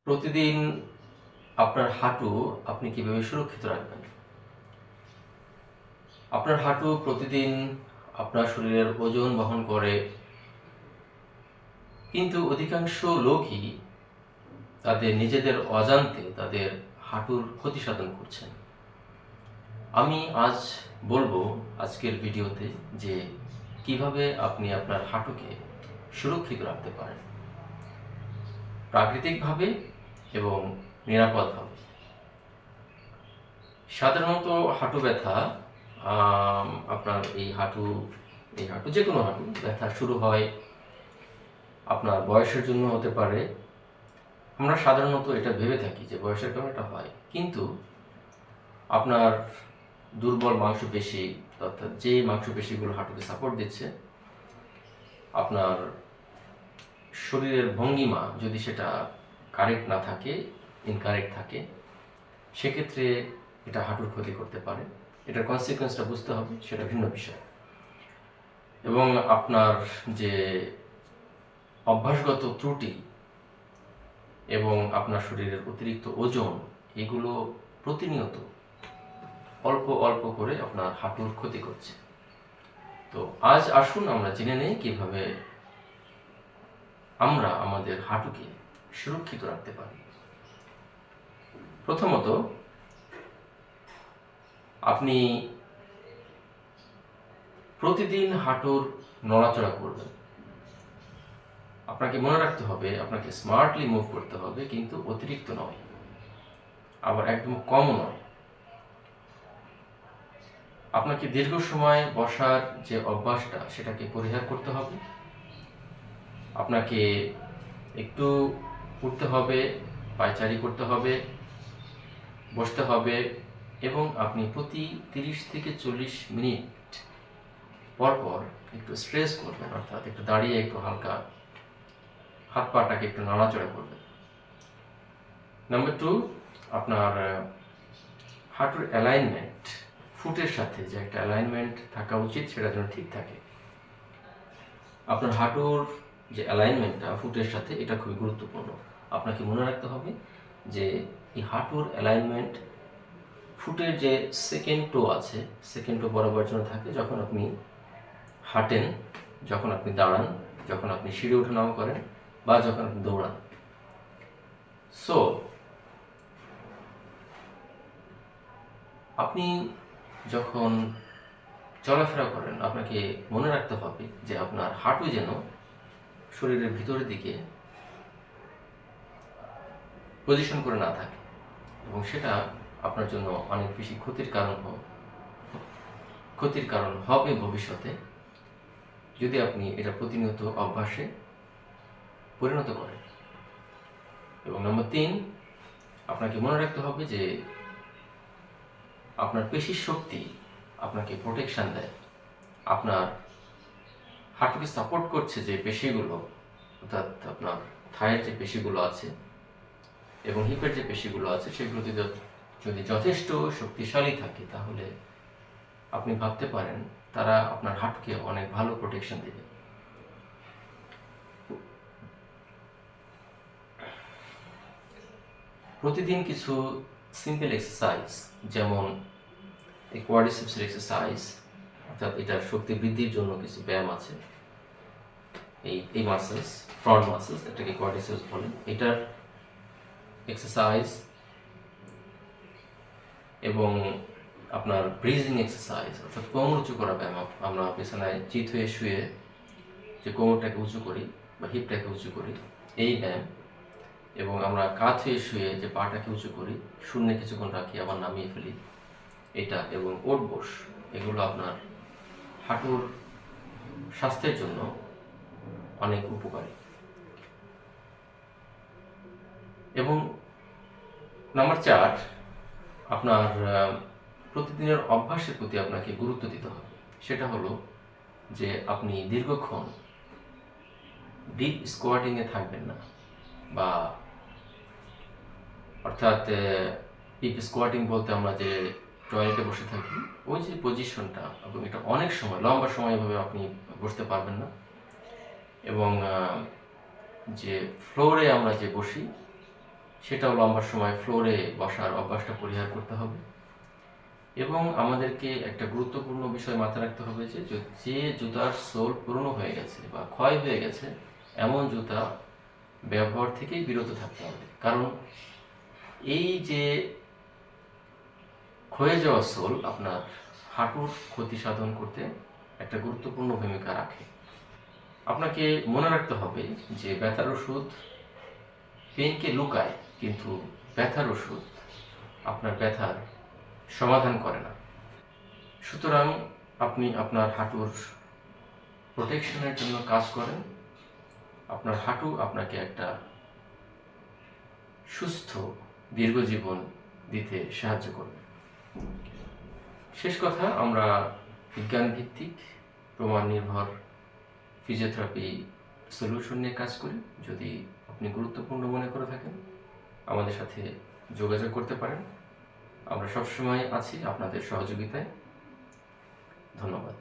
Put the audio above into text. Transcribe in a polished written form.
প্রতিদিন আপনার হাঁটু আপনি কিভাবে সুরক্ষিত রাখবেন? আপনার হাঁটু প্রতিদিন আপনার শরীরের ওজন বহন করে, কিন্তু অধিকাংশ লোকই তাদের নিজেদের অজান্তে তাদের হাঁটুর ক্ষতি সাধন করছেন। আমি আজ বলবো আজকের ভিডিওতে যে কিভাবে আপনি আপনার হাঁটুকে সুরক্ষিত রাখতে পারেন প্রাকৃতিকভাবে এবং নিরাপদভাবে। সাধারণত হাঁটু ব্যথা আপনার এই হাঁটু যে কোনো হাঁটু ব্যথা শুরু হয় আপনার বয়সের জন্য হতে পারে। আমরা সাধারণত এটা ভেবে থাকি যে বয়সের কারণে এটা হয়, কিন্তু আপনার দুর্বল মাংসপেশি, অর্থাৎ যে মাংসপেশিগুলো হাঁটুকে সাপোর্ট দিচ্ছে, আপনার শরীরের ভঙ্গিমা যদি সেটা কারেক্ট না থাকে, ইনকারেক্ট থাকে, সেক্ষেত্রে এটা হাঁটুর ক্ষতি করতে পারে। এটার কনসিকুয়েন্সটা বুঝতে হবে, সেটা ভিন্ন বিষয়। এবং আপনার যে অভ্যাসগত ত্রুটি এবং আপনার শরীরের অতিরিক্ত ওজন, এগুলো প্রতিনিয়ত অল্প অল্প করে আপনার হাঁটুর ক্ষতি করছে। তো আজ আসুন আমরা জেনে নেই কিভাবে আমরা আমাদের হাঁটুকে সুরক্ষিত রাখতে পারি। প্রথমত, আপনি প্রতিদিন হাঁটুর নড়াচড়া করবেন। আপনাকে মনে রাখতে হবে, আপনাকে স্মার্টলি মুভ করতে হবে, কিন্তু অতিরিক্ত নয়, আবার একদম কমও নয়। আপনাকে দীর্ঘ সময় বসার যে অভ্যাসটা, সেটাকে পরিহার করতে হবে। আপনাকে একটু উঠতে হবে, পায়চারি করতে হবে, বসতে হবে, এবং আপনি প্রতি 30 থেকে 40 মিনিট পর পর একটু স্ট্রেচ করবেন, অর্থাৎ একটু দাঁড়িয়ে একটু হালকা হাত পাটাকে একটু নাড়াচড়া করবেন। নাম্বার 2, আপনার হাঁটুর অ্যালাইনমেন্ট, ফুটের সাথে যে একটা অ্যালাইনমেন্ট থাকা উচিত, সেটা যেন ঠিক থাকে। আপনার হাঁটুর যে অ্যালাইনমেন্টটা ফুটের সাথে, এটা খুবই গুরুত্বপূর্ণ। আপনাকে মনে রাখতে হবে যে এই হাঁটুর অ্যালাইনমেন্ট ফুটের যে সেকেন্ড টো আছে, সেকেন্ড টো বরাবর যেন থাকে যখন আপনি হাঁটেন, যখন আপনি দাঁড়ান, যখন আপনি সিঁড়ি ওঠানামা করেন, বা যখন আপনি দৌড়ান। সো আপনি যখন চলাফেরা করেন, আপনাকে মনে রাখতে হবে যে আপনার হাঁটু যেন শরীরের ভিতরের দিকে পজিশন করে না থাকে, এবং সেটা আপনার জন্য অনেক বেশি ক্ষতির কারণ হবে ভবিষ্যতে, যদি আপনি এটা প্রতিনিয়ত অভ্যাসে পরিণত করেন। এবং নাম্বার 3, আপনাকে মনে রাখতে হবে যে আপনার পেশির শক্তি আপনাকে প্রোটেকশন দেয়। আপনার হাঁটুকে সাপোর্ট করছে যে পেশিগুলো, অর্থাৎ আপনার থায়ের যে পেশিগুলো আছে এবং হিপের যে পেশিগুলো আছে, সেগুলো যদি যথেষ্ট শক্তিশালী থাকে, তাহলে আপনি ভাবতে পারেন তারা আপনার হাঁটুকে অনেক ভালো প্রোটেকশন দেবে। প্রতিদিন কিছু সিম্পল এক্সারসাইজ, যেমন এই কোয়াড্রিসেপসের এক্সারসাইজ, অর্থাৎ এটার শক্তি বৃদ্ধির জন্য কিছু ব্যায়াম আছে। এই মাসেলস, ফ্রন্ট মাসেলস, এটাকে কোয়াড্রিসেপস বলেন, এটার এক্সারসাইজ, এবং আপনার ব্রিজিং এক্সারসাইজ, অর্থাৎ কোমর উঁচু করা ব্যায়াম। আমরা বিছানায় চিত হয়ে শুয়ে যে কোমরটাকে উঁচু করি বা হিপটাকে উঁচু করি, এই ব্যায়াম। এবং আমরা কাত হয়ে শুয়ে যে পাটাকে উঁচু করি, শূন্যে কিছুক্ষণ রাখি, আবার নামিয়ে ফেলি, এটা। এবং ওঠ বস, এগুলো আপনার হাঁটুর স্বাস্থ্যের জন্য অনেক উপকারী। এবং নাম্বার 4, আপনার প্রতিদিনের অভ্যাসের প্রতি আপনাকে গুরুত্ব দিতে হবে। সেটা হলো যে আপনি দীর্ঘক্ষণ ডিপ স্কোয়াটিংয়ে থাকবেন না, বা অর্থাৎ ডিপ স্কোয়াটিং বলতে আমরা যে টয়লেটে বসে থাকি, ওই যে পজিশনটা, এবং এটা অনেক সময়, লম্বা সময় এভাবে আপনি বসতে পারবেন না। এবং যে ফ্লোরে আমরা যে বসি, সেটাও লম্বা সময় ফ্লোরে বসার অভ্যাসটা পরিহার করতে হবে। এবং আমাদেরকে একটা গুরুত্বপূর্ণ বিষয় মাথায় রাখতে হবে যে যে জুতার সোল পুরনো হয়ে গেছে বা ক্ষয় হয়ে গেছে এমন জুতা ব্যবহার থেকেই বিরত থাকতে হবে। কারণ এই যে ক্ষয়ে যাওয়া সোল আপনার হাঁটুর ক্ষতি সাধন করতে একটা গুরুত্বপূর্ণ ভূমিকা রাখে। আপনাকে মনে রাখতে হবে যে ব্যথার ওষুধ পেইনকে লুকায়, কিন্তু ব্যথার ওষুধ আপনার ব্যথার সমাধান করে না। সুতরাং আপনি আপনার হাঁটুর প্রোটেকশনের জন্য কাজ করেন। আপনার হাঁটু আপনাকে একটা সুস্থ দীর্ঘ জীবন দিতে সাহায্য করবে। শেষ কথা, আমরা বিজ্ঞান ভিত্তিক প্রমাণ নির্ভর ফিজিওথেরাপি সলিউশন নিয়ে কাজ করি। যদি আপনি গুরুত্বপূর্ণ মনে করে থাকেন আমাদের সাথে যোগাযোগ করতে পারেন। আমরা সবসময় আছি আপনাদের সহযোগিতায়। ধন্যবাদ।